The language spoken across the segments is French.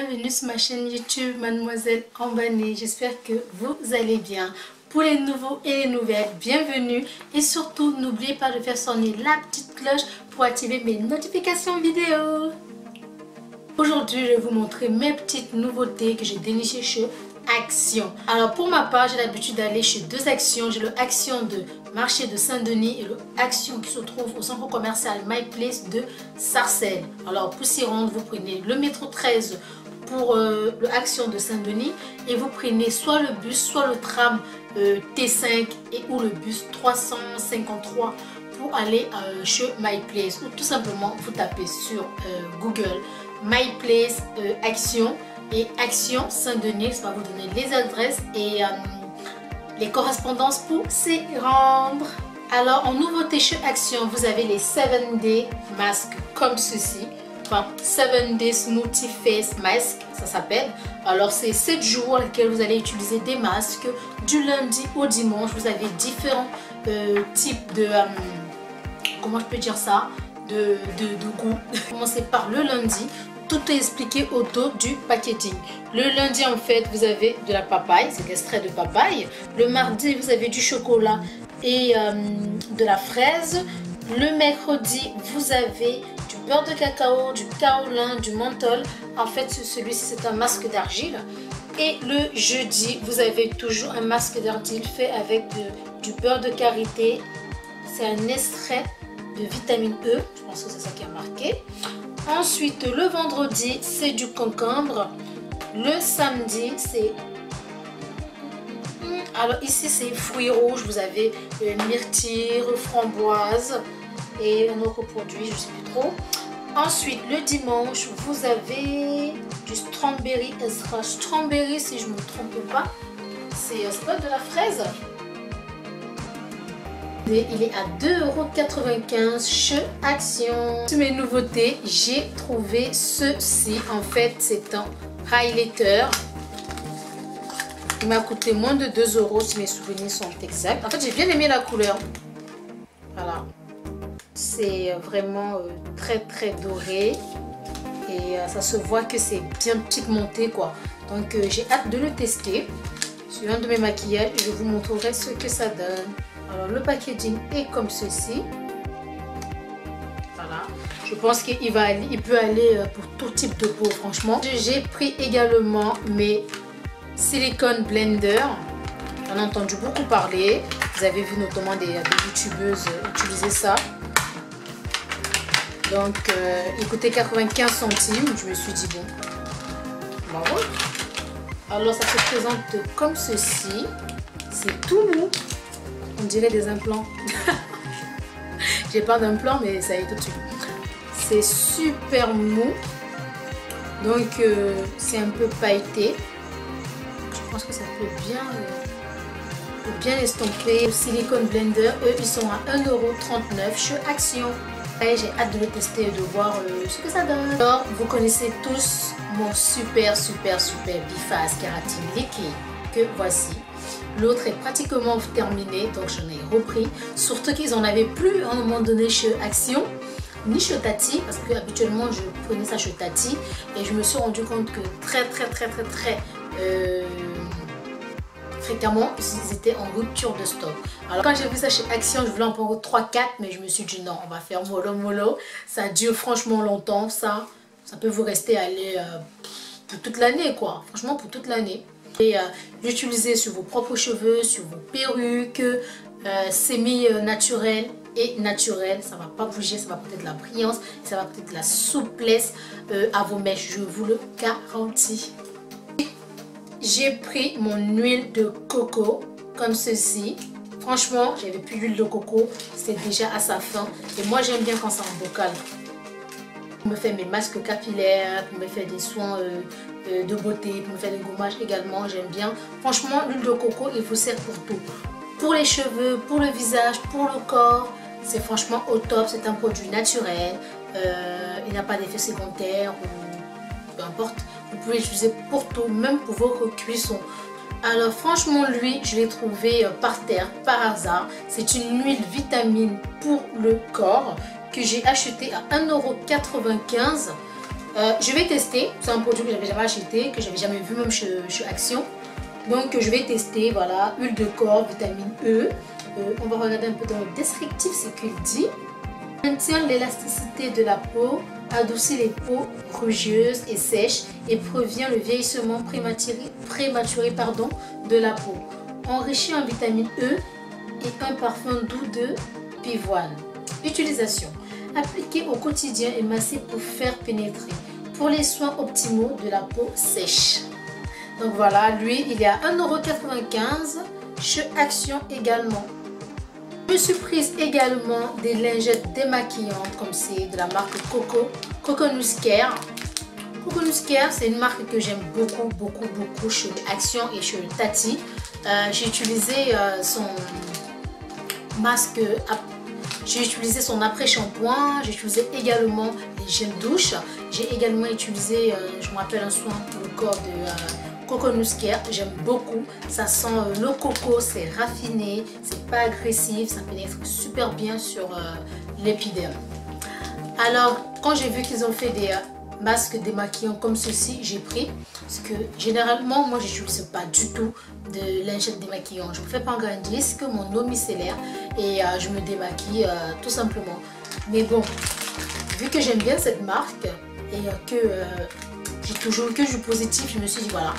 bienvenue sur ma chaîne YouTube Mademoiselle Ambané. J'espère que vous allez bien. Pour les nouveaux et les nouvelles, bienvenue. Et surtout, n'oubliez pas de faire sonner la petite cloche pour activer mes notifications vidéo. Aujourd'hui, je vais vous montrer mes petites nouveautés que j'ai dénichées chez Action. Alors pour ma part, j'ai l'habitude d'aller chez deux Actions. J'ai le Action de marché de Saint-Denis et le Action qui se trouve au centre commercial My Place de Sarcelles. Alors pour s'y rendre, vous prenez le métro 13 pour le Action de Saint-Denis et vous prenez soit le bus, soit le tram T5 et ou le bus 353 pour aller chez My Place, ou tout simplement vous tapez sur Google My Place Action et Action Saint-Denis. Ça va vous donner les adresses et les correspondances pour s'y rendre. Alors en nouveauté chez Action, vous avez les 7-day masques comme ceci. Enfin, 7-day smoothie face mask, ça s'appelle. Alors c'est 7 jours dans lesquels vous allez utiliser des masques du lundi au dimanche. Vous avez différents types de comment je peux dire ça, de goût. Commencez par le lundi. Tout est expliqué au dos du packaging. Le lundi, en fait, vous avez de la papaye, c'est l'extrait de papaye. Le mardi, vous avez du chocolat et de la fraise. Le mercredi, vous avez du beurre de cacao, du kaolin, du menthol. En fait, celui-ci, c'est un masque d'argile. Et le jeudi, vous avez toujours un masque d'argile fait avec du beurre de karité. C'est un extrait de vitamine E. Je pense que c'est ça qui a marqué. Ensuite, le vendredi, c'est du concombre. Le samedi, c'est... Alors ici, c'est fruits rouges. Vous avez myrtille, framboise et un autre produit, je ne sais plus trop. Ensuite, le dimanche, vous avez du strawberry extra. Strawberry, si je ne me trompe pas, c'est pas de la fraise. Et il est à 2,95 € chez Action. Sur mes nouveautés, j'ai trouvé ceci. En fait, c'est un highlighter. Il m'a coûté moins de 2 € si mes souvenirs sont exacts. En fait, j'ai bien aimé la couleur. Voilà. C'est vraiment très doré. Et ça se voit que c'est bien pigmenté, quoi. Donc, j'ai hâte de le tester. Sur un de mes maquillages, je vous montrerai ce que ça donne. Alors le packaging est comme ceci. Voilà. Je pense qu'il peut aller pour tout type de peau, franchement. J'ai pris également mes silicone blender. J'en ai entendu beaucoup parler. Vous avez vu notamment des youtubeuses utiliser ça. Donc il coûtait 95 centimes. Je me suis dit bon, bravo. Alors ça se présente comme ceci. C'est tout mou. On dirait des implants. J'ai pas d'implant, mais ça y est tout de suite. C'est super mou. Donc c'est un peu pailleté. Je pense que ça peut bien estomper. Le silicone blender, eux, ils sont à 1,39 € chez Action. Et j'ai hâte de le tester et de voir ce que ça donne. Alors, vous connaissez tous mon super biface kératine liquide que voici. L'autre est pratiquement terminé, donc j'en ai repris. Surtout qu'ils en avaient plus à un moment donné chez Action, ni chez Tati, parce que habituellement je prenais ça chez Tati. Et je me suis rendu compte que très fréquemment, ils étaient en rupture de stock. Alors quand j'ai vu ça chez Action, je voulais en prendre 3-4, mais je me suis dit non, on va faire mollo. Ça dure franchement longtemps, ça peut vous rester aller pour toute l'année, quoi. Franchement, pour toute l'année. Et l'utiliser sur vos propres cheveux, sur vos perruques, semi-naturel et naturel. Ça va pas bouger, ça va apporter de la brillance, ça va apporter de la souplesse à vos mèches, je vous le garantis. J'ai pris mon huile de coco comme ceci. Franchement, j'avais plus d'huile de coco, c'est déjà à sa fin. Et moi j'aime bien quand c'est en bocal. Je me fais mes masques capillaires, je me fais des soins de beauté, pour me faire des gommages également, j'aime bien. Franchement, l'huile de coco, il vous sert pour tout. Pour les cheveux, pour le visage, pour le corps, c'est franchement au top. C'est un produit naturel, il n'a pas d'effet secondaire, ou peu importe. Vous pouvez l'utiliser pour tout, même pour vos cuissons. Alors franchement, lui, je l'ai trouvé par terre, par hasard. C'est une huile vitamine pour le corps que j'ai acheté à 1,95 €. Je vais tester. C'est un produit que j'avais jamais acheté, que j'avais jamais vu même chez Action. Donc je vais tester. Voilà, huile de corps, vitamine E. On va regarder un peu dans le descriptif ce qu'il dit. Maintient l'élasticité de la peau, adoucit les peaux rugueuses et sèches et prévient le vieillissement prématuré de la peau. Enrichi en vitamine E et un parfum doux de pivoine. Utilisation. Appliquer au quotidien et masser pour faire pénétrer. Pour les soins optimaux de la peau sèche. Donc voilà, lui il est à 1,95 € chez Action également. Je me suis prise également des lingettes démaquillantes comme c'est de la marque Coconut Care. Coconut Care, c'est une marque que j'aime beaucoup chez Action et chez Tati. J'ai utilisé son masque, j'ai utilisé son après-shampoing, j'ai utilisé également les gels douche. J'ai également utilisé, je me rappelle, un soin pour le corps de Coconut Care. J'aime beaucoup, ça sent le coco, c'est raffiné, c'est pas agressif, ça pénètre super bien sur l'épiderme. Alors, quand j'ai vu qu'ils ont fait des masques démaquillants comme ceci, j'ai pris. Parce que généralement, moi, je n'utilise pas du tout de lingettes démaquillantes. Je préfère prendre un disque, mon eau micellaire et je me démaquille tout simplement. Mais bon, vu que j'aime bien cette marque et que j'ai toujours eu que du positif, je me suis dit voilà,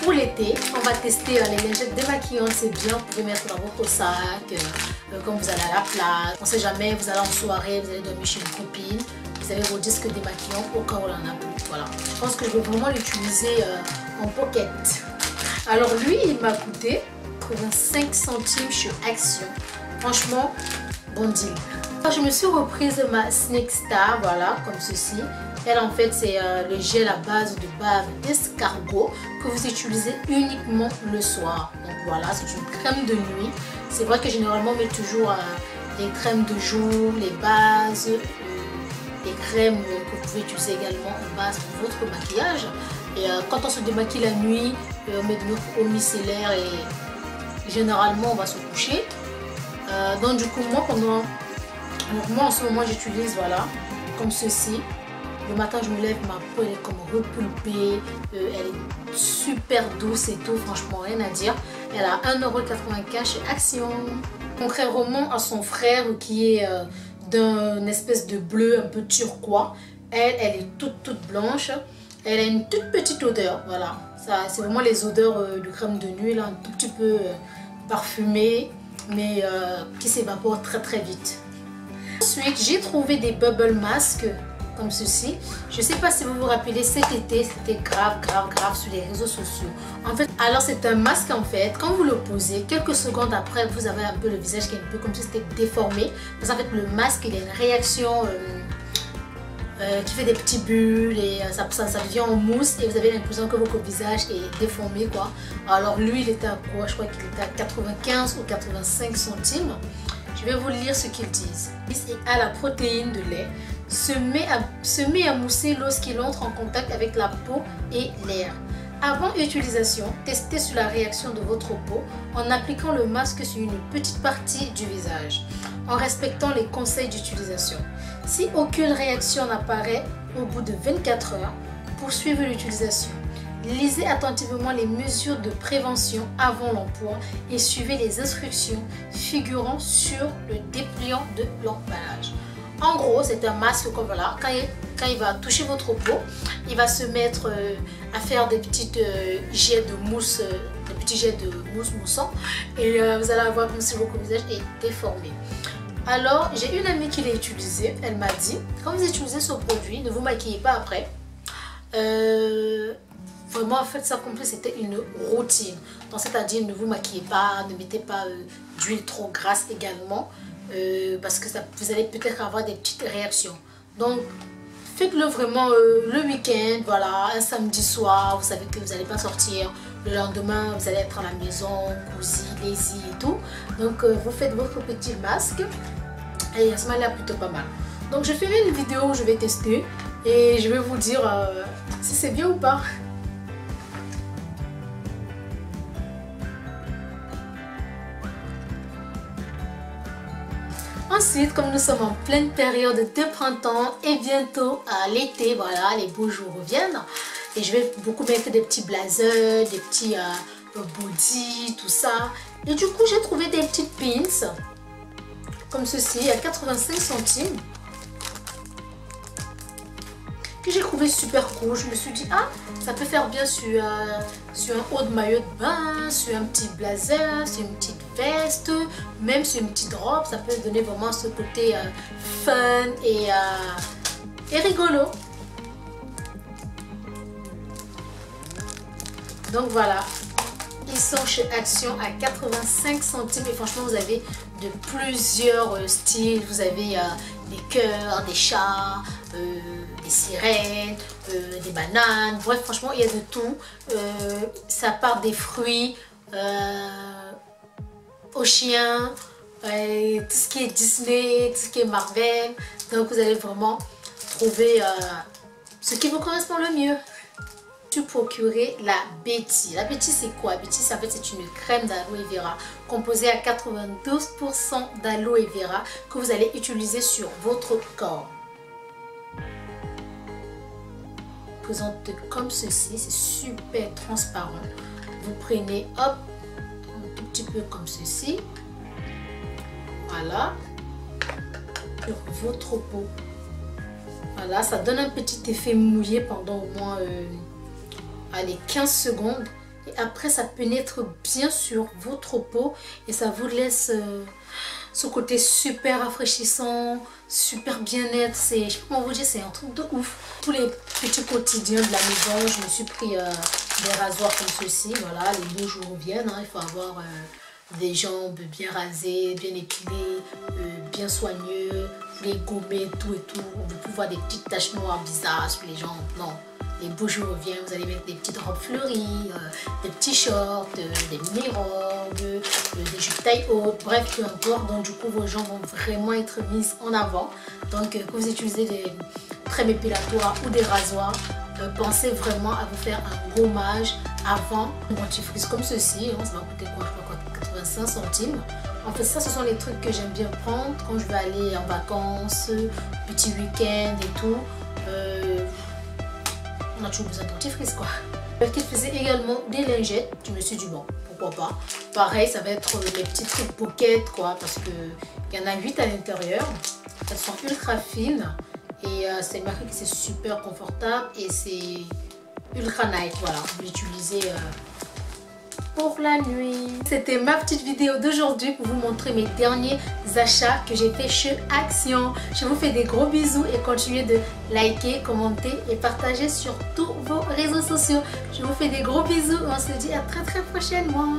pour l'été, on va tester les lingettes démaquillantes. C'est bien, vous pouvez mettre dans votre sac quand vous allez à la plage. On ne sait jamais, vous allez en soirée, vous allez dormir chez une copine. Vous avez vos disques démaquillants au cas où on en a plus. Voilà. Je pense que je vais vraiment l'utiliser en pocket. Alors lui, il m'a coûté 85 centimes chez Action. Franchement, bon deal. Alors, je me suis reprise ma Snake Star, voilà, comme ceci. Elle, en fait, c'est le gel à base de bave d'escargot que vous utilisez uniquement le soir. Donc voilà, c'est une crème de nuit. C'est vrai que généralement, on met toujours les crèmes de jour, les bases, les crèmes que vous pouvez utiliser également en base pour votre maquillage. Et quand on se démaquille la nuit, on met de notre eau micellaire et généralement on va se coucher. Donc du coup moi en ce moment j'utilise voilà comme ceci. Le matin je me lève, ma peau elle est comme repulpée, elle est super douce et tout, franchement rien à dire. Elle a 1,95 € chez Action. Contrairement à son frère qui est d'un espèce de bleu un peu turquois, elle est toute blanche. Elle a une toute petite odeur, voilà. C'est vraiment les odeurs de crème de nuit, là, un tout petit peu parfumée, mais qui s'évapore très vite. Ensuite, j'ai trouvé des bubble masks comme ceci. Je ne sais pas si vous vous rappelez, cet été, c'était grave sur les réseaux sociaux. En fait, alors c'est un masque en fait, quand vous le posez, quelques secondes après, vous avez un peu le visage qui est un peu comme si c'était déformé. Parce qu'en fait, le masque, il a une réaction qui fait des petits bulles et ça devient en mousse et vous avez l'impression que votre visage est déformé quoi. Alors lui, il était à quoi? Je crois qu'il était à 95 ou 85 centimes. Je vais vous lire ce qu'ils disent. Et à la protéine de lait se met à mousser lorsqu'il entre en contact avec la peau et l'air. Avant utilisation, testez sur la réaction de votre peau en appliquant le masque sur une petite partie du visage, en respectant les conseils d'utilisation. Si aucune réaction n'apparaît au bout de 24 heures, poursuivez l'utilisation. Lisez attentivement les mesures de prévention avant l'emploi et suivez les instructions figurant sur le dépliant de l'emballage. En gros, c'est un masque comme voilà, quand il va toucher votre peau, il va se mettre à faire des petites jets de mousse, des petits jets de mousse moussant et vous allez voir comme si votre visage est déformé. Alors, j'ai une amie qui l'a utilisé, elle m'a dit, quand vous utilisez ce produit, ne vous maquillez pas après. Vraiment, en fait, ça comme si c'était une routine. Donc, c'est-à-dire, ne vous maquillez pas, ne mettez pas d'huile trop grasse également. Parce que vous allez peut-être avoir des petites réactions. Donc, faites-le vraiment le week-end, voilà, un samedi soir, vous savez que vous n'allez pas sortir. Le lendemain, vous allez être à la maison, cosy, lazy et tout. Donc, vous faites votre petit masque et ça m'a l'air plutôt pas mal. Donc, je ferai une vidéo où je vais tester et je vais vous dire si c'est bien ou pas. Ensuite, suite, comme nous sommes en pleine période de printemps et bientôt à l'été, voilà, les beaux jours reviennent. Et je vais beaucoup mettre des petits blazers, des petits body, tout ça. Et du coup, j'ai trouvé des petites pins, comme ceci, à 85 centimes. Que j'ai trouvé super cool. Je me suis dit, ah, ça peut faire bien sur un haut de maillot de bain, sur un petit blazer, sur une petite veste, même sur une petite robe. Ça peut donner vraiment ce côté fun et rigolo. Donc voilà, ils sont chez Action à 85 centimes et franchement vous avez de plusieurs styles. Vous avez des cœurs, des chats, des sirènes, des bananes, bref franchement il y a de tout. Ça part des fruits aux chiens, tout ce qui est Disney, tout ce qui est Marvel. Donc vous allez vraiment trouver ce qui vous correspond le mieux. Procurer la Betty. La Betty c'est quoi? Betty en fait c'est une crème d'aloe vera composée à 92% d'aloe vera que vous allez utiliser sur votre corps. Présente comme ceci, c'est super transparent. Vous prenez hop un tout petit peu comme ceci, voilà, sur votre peau. Voilà, ça donne un petit effet mouillé pendant au moins allez, 15 secondes et après ça pénètre bien sur votre peau et ça vous laisse ce côté super rafraîchissant, super bien-être. Je sais pas comment vous dire, c'est un truc de ouf. Tous les petits quotidiens de la maison, je me suis pris des rasoirs comme ceci. Voilà, les beaux jours viennent, hein. Il faut avoir des jambes bien rasées, bien épilées, bien soigneux. Vous les gommer, tout et tout. On veut plus voir des petites taches noires bizarres sur les jambes, non. Les beaux jours reviennent, vous allez mettre des petites robes fleuries, des petits shorts, des mini-robes, des jupes taille haute, bref, peu importe. Donc du coup, vos jambes vont vraiment être mises en avant. Donc que vous utilisez des crèmes épilatoires ou des rasoirs, pensez vraiment à vous faire un gommage avant un dentifrice comme ceci. Ça va coûter quoi? Je crois 85 centimes. En fait, ça, ce sont les trucs que j'aime bien prendre quand je vais aller en vacances, petit week-end et tout. On a toujours besoin de dentifrice quoi. Qui faisait également des lingettes. Je me suis dit bon, pourquoi pas. Pareil, ça va être les petits trucs pocket quoi, parce que il y en a 8 à l'intérieur. Elles sont ultra fines et c'est une marque qui c'est super confortable et c'est ultra nice. Voilà, vous l'utilisez pour la nuit. C'était ma petite vidéo d'aujourd'hui pour vous montrer mes derniers achats que j'ai fait chez Action. Je vous fais des gros bisous et continuez de liker, commenter et partager sur tous vos réseaux sociaux. Je vous fais des gros bisous et on se dit à très prochainement.